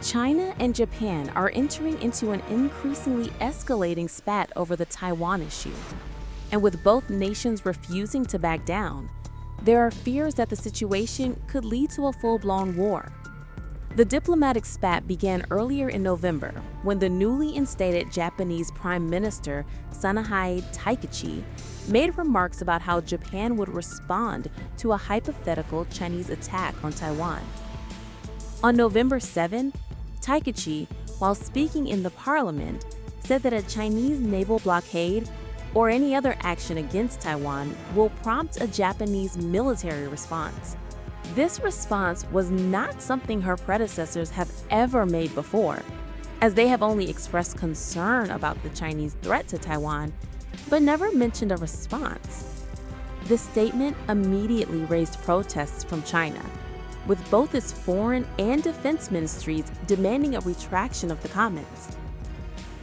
China and Japan are entering into an increasingly escalating spat over the Taiwan issue. And with both nations refusing to back down, there are fears that the situation could lead to a full-blown war. The diplomatic spat began earlier in November when the newly instated Japanese Prime Minister Sanai Taikachi made remarks about how Japan would respond to a hypothetical Chinese attack on Taiwan. On November 7, Takaichi, while speaking in the parliament, said that a Chinese naval blockade or any other action against Taiwan will prompt a Japanese military response. This response was not something her predecessors have ever made before, as they have only expressed concern about the Chinese threat to Taiwan, but never mentioned a response. This statement immediately raised protests from China, with both its foreign and defense ministries demanding a retraction of the comments.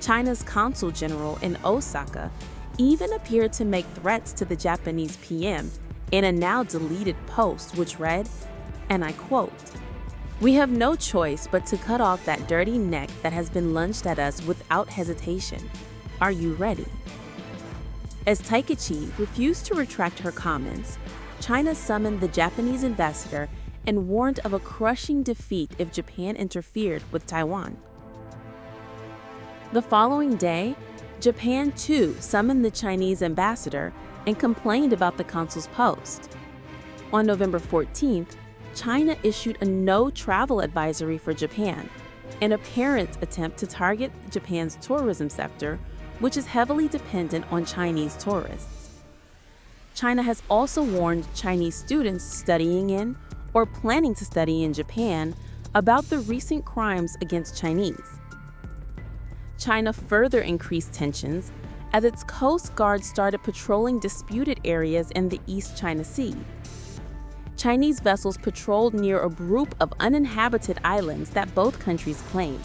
China's Consul General in Osaka even appeared to make threats to the Japanese PM in a now deleted post which read, and I quote, "We have no choice but to cut off that dirty neck that has been lunged at us without hesitation. Are you ready?" As Takaichi refused to retract her comments, China summoned the Japanese ambassador and warned of a crushing defeat if Japan interfered with Taiwan. The following day, Japan too summoned the Chinese ambassador and complained about the consul's post. On November 14th, China issued a no-travel advisory for Japan, an apparent attempt to target Japan's tourism sector, which is heavily dependent on Chinese tourists. China has also warned Chinese students studying in or planning to study in Japan about the recent crimes against Chinese. China further increased tensions as its Coast Guard started patrolling disputed areas in the East China Sea. Chinese vessels patrolled near a group of uninhabited islands that both countries claim.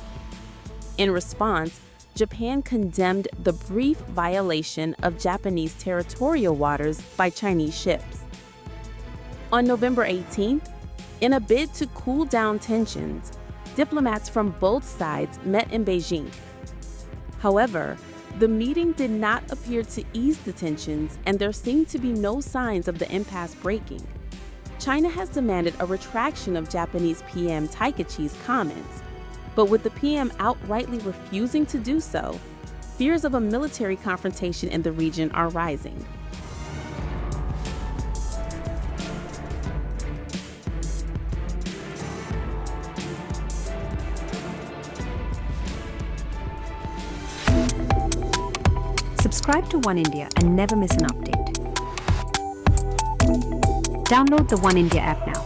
In response, Japan condemned the brief violation of Japanese territorial waters by Chinese ships. On November 18th, in a bid to cool down tensions, diplomats from both sides met in Beijing. However, the meeting did not appear to ease the tensions, and there seemed to be no signs of the impasse breaking. China has demanded a retraction of Japanese PM Taikachi's comments, but with the PM outrightly refusing to do so, fears of a military confrontation in the region are rising. Subscribe to One India and never miss an update. Download the One India app now.